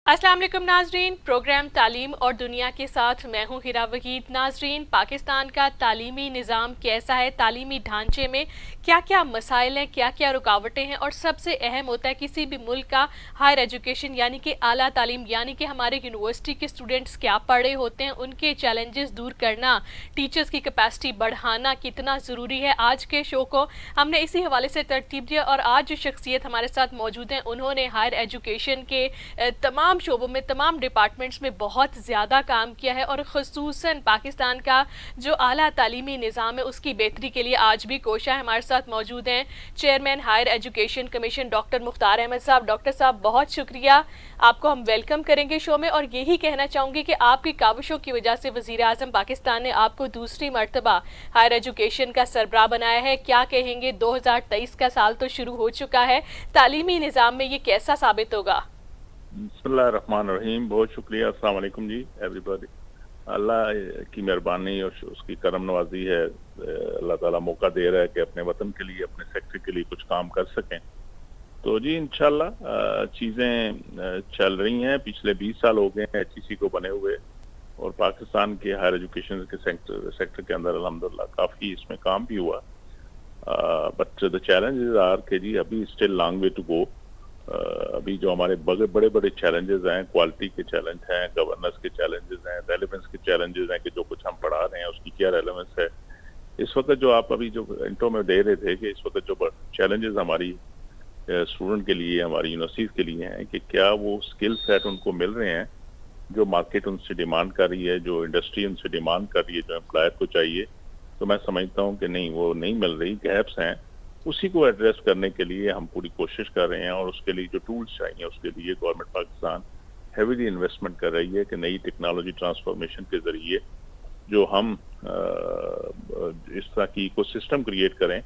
अस्सलाम वालेकुम नाजरीन। प्रोग्राम तालीम और दुनिया के साथ मैं हूँ हिरा वहीद। नाजरीन, पाकिस्तान का तालीमी निज़ाम कैसा है, तालीमी ढांचे में क्या क्या मसाइल हैं, क्या क्या रुकावटें हैं, और सबसे अहम होता है किसी भी मुल्क का हायर एजुकेशन यानी कि आला तालीम, यानी कि हमारे यूनिवर्सिटी के स्टूडेंट्स क्या पढ़े होते हैं, उनके चैलेंजेस दूर करना, टीचर्स की कैपेसिटी बढ़ाना कितना ज़रूरी है। आज के शो को हमने इसी हवाले से तरतीब दिया और आज जो शख्सियत हमारे साथ मौजूद हैं उन्होंने हायर एजुकेशन के तमाम शोबों में, तमाम डिपार्टमेंट्स में बहुत ज़्यादा काम किया है और ख़ुसूसन पाकिस्तान का जो आला तालीमी निज़ाम है उसकी बेहतरी के लिए आज भी कोशा है। हमारे साथ मौजूद हैं chairman higher education commission doctor Mukhtar Ahmed साहब। डॉक्टर साहब, बहुत शुक्रिया, आपको हम वेलकम करेंगे शो में और यही कहना चाहूँगी कि आपकी काविशों की वजह से वज़ीर आज़म पाकिस्तान ने आपको दूसरी मरतबा हायर एजुकेशन का सरबराह बनाया है। क्या कहेंगे, 2023 का साल तो शुरू हो चुका है, तालीमी निज़ाम में ये कैसा साबित होगा? बिस्मिल्लाहिर्रहमानिर्रहीम। बहुत शुक्रिया। अस्सलाम वालेकुम जी एवरीबॉडी। अल्लाह की मेहरबानी और उसकी करम नवाजी है। अल्लाह ताला मौका दे रहा है कि अपने वतन के लिए, अपने सेक्टर के लिए कुछ काम कर सकें। तो जी इंशाल्लाह चीज़ें चल रही हैं। पिछले 20 साल हो गए हैं HEC को बने हुए और पाकिस्तान के हायर एजुकेशन के सेक्टर के अंदर अल्हम्दुलिल्लाह काफ़ी इसमें काम भी हुआ। बट द चैलेंजेस आर के जी अभी still long way to go. अभी जो हमारे बड़े बड़े चैलेंजेस हैं, क्वालिटी के चैलेंज हैं, गवर्नेंस के चैलेंजेस हैं, रेलेवेंस के चैलेंजेस हैं कि जो कुछ हम पढ़ा रहे हैं उसकी क्या रेलेवेंस है। इस वक्त जो आप अभी जो इंट्रो में दे रहे थे कि इस वक्त जो चैलेंजेस हमारी स्टूडेंट के लिए, हमारी यूनिवर्सिटीज के लिए हैं कि क्या वो स्किल सेट उनको मिल रहे हैं जो मार्केट उनसे डिमांड कर रही है, जो इंडस्ट्री उनसे डिमांड कर रही है, जो एम्प्लॉयर को चाहिए। तो मैं समझता हूँ कि नहीं, वो नहीं मिल रही, गैप्स हैं। उसी को एड्रेस करने के लिए हम पूरी कोशिश कर रहे हैं और उसके लिए जो टूल्स चाहिए उसके लिए गवर्नमेंट पाकिस्तान हैवीली इन्वेस्टमेंट कर रही है कि नई टेक्नोलॉजी ट्रांसफॉर्मेशन के जरिए जो हम इस तरह की इकोसिस्टम क्रिएट करें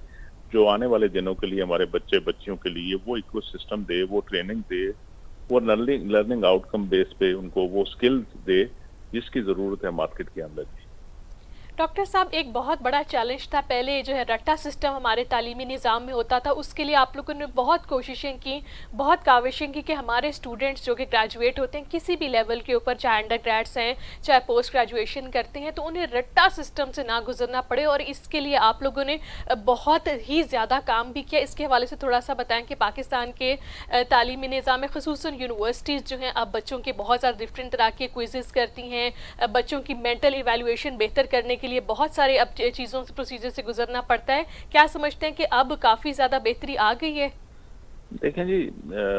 जो आने वाले दिनों के लिए हमारे बच्चे बच्चियों के लिए वो इकोसिस्टम दे, वो ट्रेनिंग दे, वो लर्निंग आउटकम बेस पे उनको वो स्किल्स दे जिसकी ज़रूरत है मार्केट के अंदर की। डॉक्टर साहब, एक बहुत बड़ा चैलेंज था पहले जो है रट्टा सिस्टम हमारे तालीमी निज़ाम में होता था, उसके लिए आप लोगों ने बहुत कोशिशें की, बहुत काविशें की कि हमारे स्टूडेंट्स जो कि ग्रेजुएट होते हैं किसी भी लेवल के ऊपर, चाहे अंडर ग्रेड्स हैं चाहे पोस्ट ग्रेजुएशन करते हैं, तो उन्हें रट्टा सिस्टम से ना गुजरना पड़े और इसके लिए आप लोगों ने बहुत ही ज़्यादा काम भी किया। इसके हवाले से थोड़ा सा बताएं कि पाकिस्तान के तालीमी निज़ाम में ख़ुसूसन यूनिवर्सिटीज़ जो हैं अब बच्चों के बहुत ज़्यादा डिफरेंट तरह के क्विज़ेस करती हैं, बच्चों की मेंटल इवैल्यूएशन बेहतर करने के लिए बहुत सारे अब चीज़ों से, प्रोसीजर से गुजरना पड़ता है। क्या समझते हैं कि अब काफ़ी ज़्यादा बेहतरी आ गई है? देखें जी,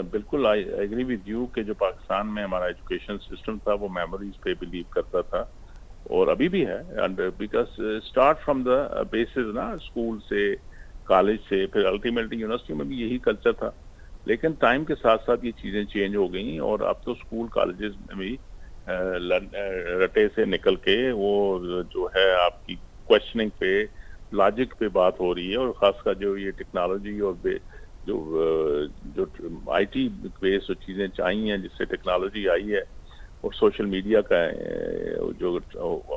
बिल्कुल आई एग्री विद यू कि जो पाकिस्तान में हमारा एजुकेशन सिस्टम था वो मेमोरीज पे बिलीव करता था और अभी भी है। And because start from the basis ना, स्कूल से, कॉलेज से, फिर अल्टीमेटली यूनिवर्सिटी में भी यही कल्चर था। लेकिन टाइम के साथ साथ ये चीज़ें चेंज हो गई और अब तो स्कूल कॉलेजेस में भी रटे से निकल के वो जो है आपकी क्वेश्चनिंग पे, लॉजिक पे बात हो रही है और खासकर जो ये टेक्नोलॉजी और जो जो आईटी बेस जो चीज़ें चाहिए हैं जिससे टेक्नोलॉजी आई है और सोशल मीडिया का जो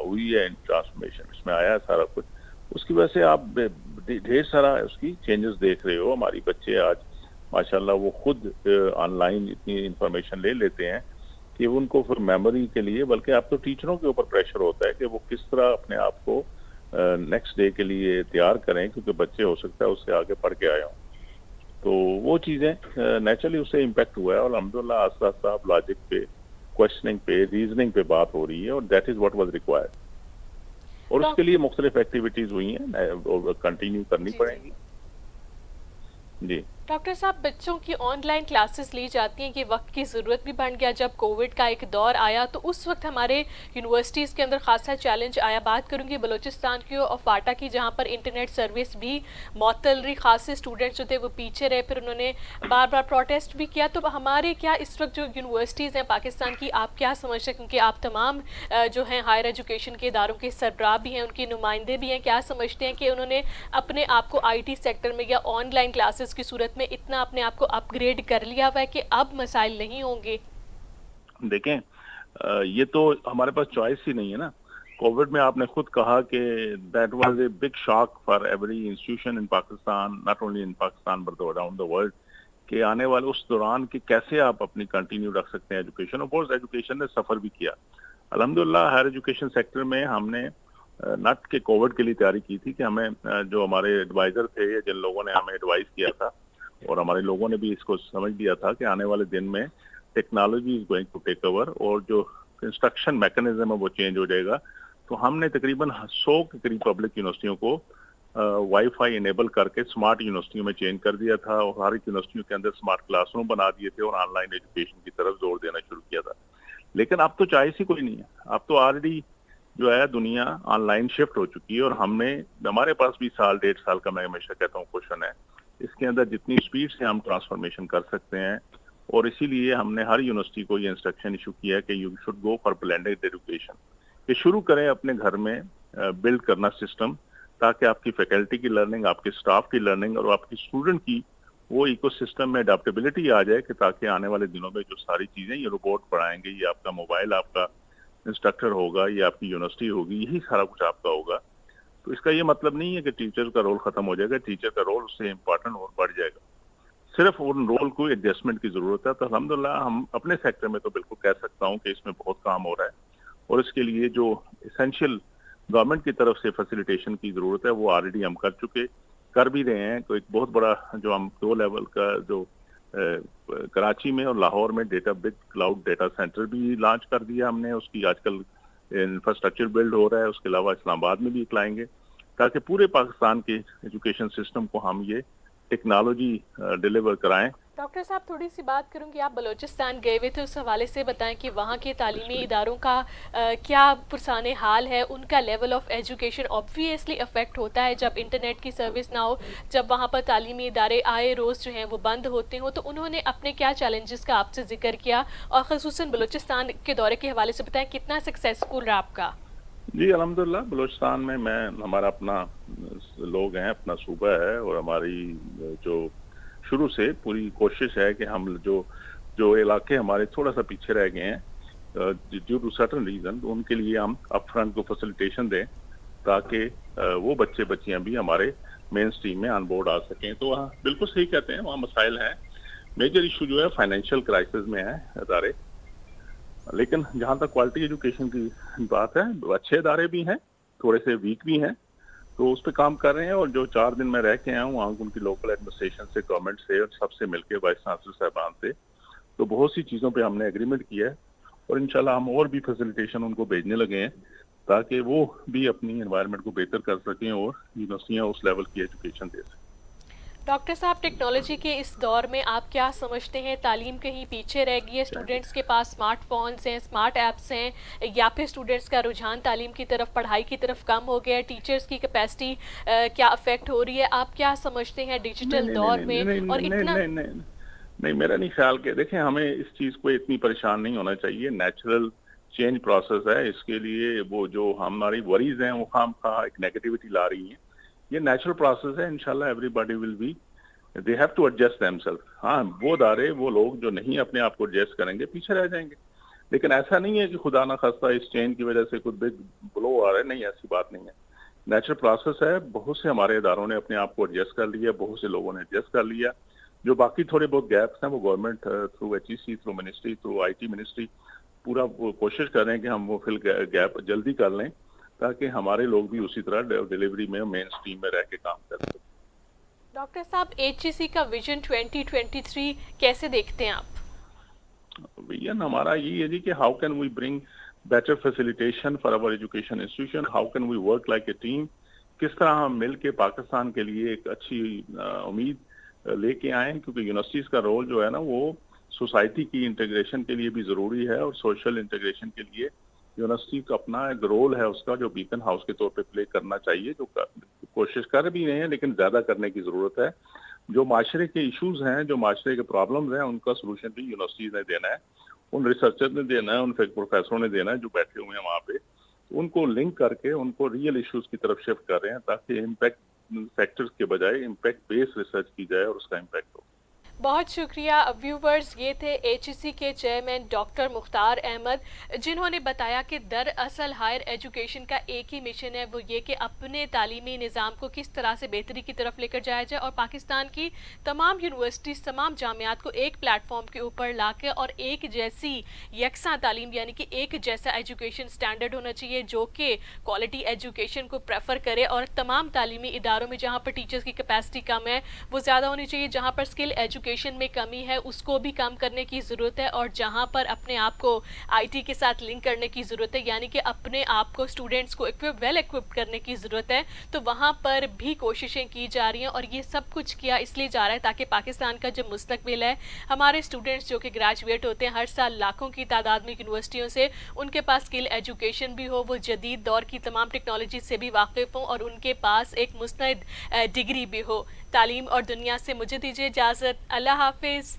हुई है ट्रांसफॉर्मेशन, इसमें आया है सारा कुछ, उसकी वजह से आप ढेर सारा उसकी चेंजेस देख रहे हो। हमारी बच्चे आज माशाल्लाह वो खुद ऑनलाइन इतनी इंफॉर्मेशन ले लेते हैं कि उनको फिर मेमोरी के लिए, बल्कि अब तो टीचरों के ऊपर प्रेशर होता है कि वो किस तरह अपने आप को नेक्स्ट डे के लिए तैयार करें क्योंकि बच्चे हो सकता है उससे आगे पढ़ के आए हों। तो वो चीज़ें नेचुरली उससे इम्पेक्ट हुआ है और अल्हम्दुलिल्लाह आस्ता आस्ता अब लॉजिक पे, क्वेश्चनिंग पे, रीजनिंग पे बात हो रही है और that is what was required और उसके लिए मुख्तलिफ एक्टिविटीज़ हुई हैं और कंटिन्यू करनी जी जी। पड़ेंगी जी। डॉक्टर साहब, बच्चों की ऑनलाइन क्लासेस ली जाती हैं कि वक्त की ज़रूरत भी बन गया। जब कोविड का एक दौर आया तो उस वक्त हमारे यूनिवर्सिटीज़ के अंदर खासा चैलेंज आया। बात करूंगी बलूचिस्तान की और फाटा की, जहां पर इंटरनेट सर्विस भी मअतल रही, खासे स्टूडेंट्स जो थे वो पीछे रहे, फिर उन्होंने बार बार प्रोटेस्ट भी किया। तो हमारे क्या इस वक्त जो यूनिवर्सिटीज़ हैं पाकिस्तान की, आप क्या समझते हैं, क्योंकि आप तमाम जो हैं हायर एजुकेशन के इदारों के सरबराह भी हैं, उनके नुमाइंदे भी हैं, क्या समझते हैं कि उन्होंने अपने आप को IT सेक्टर में या ऑनलाइन क्लासेस की सूरत में इतना अपने आप को अपग्रेड कर लिया हुआ है कि अब मसाइल नहीं होंगे? देखें, ये तो हमारे पास चॉइस ही नहीं है ना। कोविड में आपने खुद कहा कि that was a big shock for every institution in Pakistan, not only in Pakistan but around the world, کہ آنے والے اس دوران کہ کیسے آپ اپنی کنٹینیو رکھ سکتے ہیں ایجوکیشن. اور بہت ایجوکیشن نے سفر بھی کیا. الحمدللہ ہائر ایجوکیشن سیکٹر میں ہم نے نٹ کے کووڈ کے لیے تیاری کی تھی کہ ہمیں جو ہمارے ایڈوائزر تھے یا جن لوگوں نے ہمیں ایڈوائز کیا تھا اور ہمارے لوگوں نے بھی اس کو سمجھ لیا تھا کہ آنے والے دن میں technology is going to take over اور جو انسٹرکشن میکنزم ہے وہ چینج ہو جائے گا. تو ہم نے تقریباً 100 کے قریب پبلک یونیورسٹیوں کو وائی فائی انیبل کر کے اسمارٹ یونیورسٹیوں میں چینج کر دیا تھا اور ہر ایک یونیورسٹیوں کے اندر اسمارٹ کلاس روم بنا دیے تھے اور آن لائن ایجوکیشن کی طرف زور دینا شروع کیا تھا. لیکن اب تو چوائس ہی کوئی نہیں ہے. اب تو آلریڈی جو ہے دنیا آن لائن شفٹ ہو چکی ہے اور ہمارے پاس بھی 1.5 سال کا میں ہمیشہ کہتا ہوں کوشچن ہے. اس کے اندر جتنی اسپیڈ سے ہم ٹرانسفارمیشن کر سکتے ہیں اور اسی لیے ہم نے ہر یونیورسٹی کو یہ انسٹرکشن ایشو کیا ہے کہ you should go for blended education. کہ شروع کریں اپنے گھر میں بلڈ کرنا سسٹم تاکہ آپ کی فیکلٹی کی لرننگ, آپ کے اسٹاف کی لرننگ اور آپ کی اسٹوڈنٹ کی وہ ایکو سسٹم میں اڈاپٹیبلٹی آ جائے کہ تاکہ آنے والے دنوں میں جو ساری چیزیں یہ روبوٹ پڑھائیں گے, یہ آپ کا موبائل آپ کا انسٹرکٹر ہوگا, یہ آپ کی یونیورسٹی ہوگی, یہی سارا کچھ آپ کا ہوگا. تو اس کا یہ مطلب نہیں ہے کہ ٹیچر کا رول ختم ہو جائے گا. ٹیچر کا رول اس سے امپورٹنٹ اور بڑھ جائے گا. صرف ان رول کو ایڈجسٹمنٹ کی ضرورت ہے. تو الحمدللہ ہم اپنے سیکٹر میں تو بالکل کہہ سکتا ہوں کہ اس میں بہت کام ہو رہا ہے اور اس کے لیے جو اسینشیل گورنمنٹ کی طرف سے فیسیلیٹیشن کی ضرورت ہے وہ آلریڈی ہم کر بھی رہے ہیں. تو ایک بہت بڑا جو ہم 2 لیول کا جو کراچی میں اور لاہور میں بگ کلاؤڈ ڈیٹا سینٹر بھی لانچ کر دیا ہم نے. اس کی آج کل انفراسٹرکچر بلڈ ہو رہا ہے. اس کے علاوہ اسلام آباد میں بھی ایک لائیں گے تاکہ پورے پاکستان کے ایجوکیشن سسٹم کو ہم یہ ٹیکنالوجی ڈیلیور کرائیں. ڈاکٹر صاحب تھوڑی سی بات کروں گی, آپ بلوچستان گئے ہوئے تھے, اس حوالے سے بتائیں کہ وہاں کے تعلیمی اداروں کا کیا پرسان حال ہے, ان کا level of education obviously affect ہوتا ہے جب انٹرنیٹ کی سروس نہ ہو, جب وہاں پر تعلیمی ادارے آئے روز جو ہیں وہ بند ہوتے ہوں. تو انہوں نے اپنے کیا چیلنجز کا آپ سے ذکر کیا اور خصوصاً بلوچستان کے دورے کے حوالے سے بتائیں کتنا سکسیسفل رہا آپ کا؟ جی الحمدللہ بلوچستان میں ہمارا اپنا لوگ ہیں, اپنا صوبہ ہے اور ہماری جو شروع سے پوری کوشش ہے کہ ہم جو علاقے ہمارے تھوڑا سا پیچھے رہ گئے ہیں ڈیو ٹو سرٹن ریزن, ان کے لیے ہم اپ فرنٹ کو فیسیلیٹیشن دیں تاکہ وہ بچے بچیاں بھی ہمارے مین سٹریم میں آن بورڈ آ سکیں. تو وہاں بالکل صحیح کہتے ہیں, وہاں مسائل ہیں. میجر ایشو جو ہے فائنینشیل کرائسس میں ہے ادارے, لیکن جہاں تک کوالٹی ایجوکیشن کی بات ہے اچھے ادارے بھی ہیں, تھوڑے سے ویک بھی ہیں, تو اس پہ کام کر رہے ہیں. اور جو 4 دن میں رہ کے آیا ہوں وہاں ان کی لوکل ایڈمنسٹریشن سے, گورنمنٹ سے اور سب سے مل کے وائس چانسلر صاحبان سے, تو بہت سی چیزوں پہ ہم نے ایگریمنٹ کیا ہے اور انشاءاللہ ہم اور بھی فیسیلیٹیشن ان کو بھیجنے لگے ہیں تاکہ وہ بھی اپنی انوائرمنٹ کو بہتر کر سکیں اور یونیورسٹیاں اس لیول کی ایجوکیشن دے سکیں. ڈاکٹر صاحب ٹیکنالوجی کے اس دور میں آپ کیا سمجھتے ہیں, تعلیم کہیں پیچھے رہ گئی ہے؟ اسٹوڈنٹس کے پاس اسمارٹ فونز ہیں, اسمارٹ ایپس ہیں, یا پھر اسٹوڈنٹس کا رجحان تعلیم کی طرف, پڑھائی کی طرف کم ہو گیا ہے؟ ٹیچرز کی کیپیسٹی کیا افیکٹ ہو رہی ہے؟ آپ کیا سمجھتے ہیں ڈیجیٹل دور میں اور اتنا نہیں, میرا نہیں خیال کہ دیکھیں ہمیں اس چیز کو اتنی پریشان نہیں ہونا چاہیے. نیچرل چینج پروسیس ہے. اس کے لیے وہ جو ہماری وریز ہیں وہ خام خواہ ایک نیگیٹیوٹی لا رہی ہیں. یہ نیچرل پروسیس ہے. انشاءاللہ everybody will be they have to adjust them self. ہاں وہ ادارے وہ لوگ جو نہیں اپنے آپ کو ایڈجسٹ کریں گے پیچھے رہ جائیں گے. لیکن ایسا نہیں ہے کہ خدا نہ خواستہ اس چینج کی وجہ سے کوئی بگ بلو آ رہا ہے, نہیں, ایسی بات نہیں ہے. نیچرل پروسیس ہے. بہت سے ہمارے اداروں نے اپنے آپ کو ایڈجسٹ کر لیا, بہت سے لوگوں نے ایڈجسٹ کر لیا. جو باقی تھوڑے بہت گیپس ہیں وہ government through H E C, through ministry, through I T ministry پورا کوشش کر رہے ہیں کہ ہم وہ فل گیپ جلدی کر لیں تاکہ ہمارے لوگ بھی اسی طرح ڈیلیوری میں مین سٹریم میں رہ کے کام کر سکیں. ڈاکٹر صاحب ایچ ای سی کا ویژن 2023 کیسے دیکھتے ہیں آپ؟ ویژن ہمارا یہی ہے جی کہ how can we bring better facilitation for our education institution, how can we work like a team, کس طرح ہم مل کے پاکستان کے لیے ایک اچھی امید لے کے آئیں. کیونکہ یونیورسٹیز کا رول جو ہے نا وہ سوسائٹی کی انٹیگریشن کے لیے بھی ضروری ہے اور سوشل انٹیگریشن کے لیے یونیورسٹی کا اپنا ایک رول ہے اس کا جو بیکن ہاؤس کے طور پہ پلے کرنا چاہیے, جو کوشش کر بھی رہے ہیں لیکن زیادہ کرنے کی ضرورت ہے. جو معاشرے کے ایشوز ہیں, جو معاشرے کے پرابلمز ہیں, ان کا سلوشن بھی یونیورسٹیز نے دینا ہے, ان ریسرچر نے دینا ہے, ان پروفیسروں نے دینا ہے جو بیٹھے ہوئے ہیں وہاں پہ. ان کو لنک کر کے ان کو ریئل ایشوز کی طرف شفٹ کر رہے ہیں تاکہ امپیکٹ فیکٹرز کے بجائے امپیکٹ بیس ریسرچ کی جائے اور اس کا امپیکٹ ہو. बहुत शुक्रिया व्यूवर्स। ये थे HEC के चेयरमैन डॉक्टर मुख्तार अहमद, जिन्होंने बताया कि दरअसल हायर एजुकेशन का एक ही मिशन है, वो ये कि अपने तालीमी निज़ाम को किस तरह से बेहतरी की तरफ लेकर जाया जाए और पाकिस्तान की तमाम यूनिवर्सिटीज़, तमाम जामियात को एक प्लेटफॉर्म के ऊपर ला के और एक जैसी यकसा तालीम यानी कि एक जैसा एजुकेशन स्टैंडर्ड होना चाहिए जो कि क्वालिटी एजुकेशन को प्रेफर करे, और तमाम तालीमी इदारों में जहाँ पर टीचर्स की कैपेसिटी कम है वो ज़्यादा होनी चाहिए, जहाँ पर स्किल एजुकेशन में कमी है उसको भी कम करने की ज़रूरत है, और जहाँ पर अपने आप को IT के साथ लिंक करने की ज़रूरत है यानी कि अपने आप को स्टूडेंट्स को वेल इक्विप्ड करने की ज़रूरत है, तो वहाँ पर भी कोशिशें की जा रही हैं। और ये सब कुछ किया इसलिए जा रहा है ताकि पाकिस्तान का जो मुस्तकबिल है, हमारे स्टूडेंट्स जो कि ग्रेजुएट होते हैं हर साल लाखों की तादाद में यूनिवर्सिटियों से, उनके पास स्किल एजुकेशन भी हो, वो जदीद दौर की तमाम टेक्नोलॉजी से भी वाकिफ़ हों और उनके पास एक मुस्तनद डिग्री भी हो। तालीम और दुनिया से मुझे दीजिए इजाज़त। अल्लाह हाफिज़।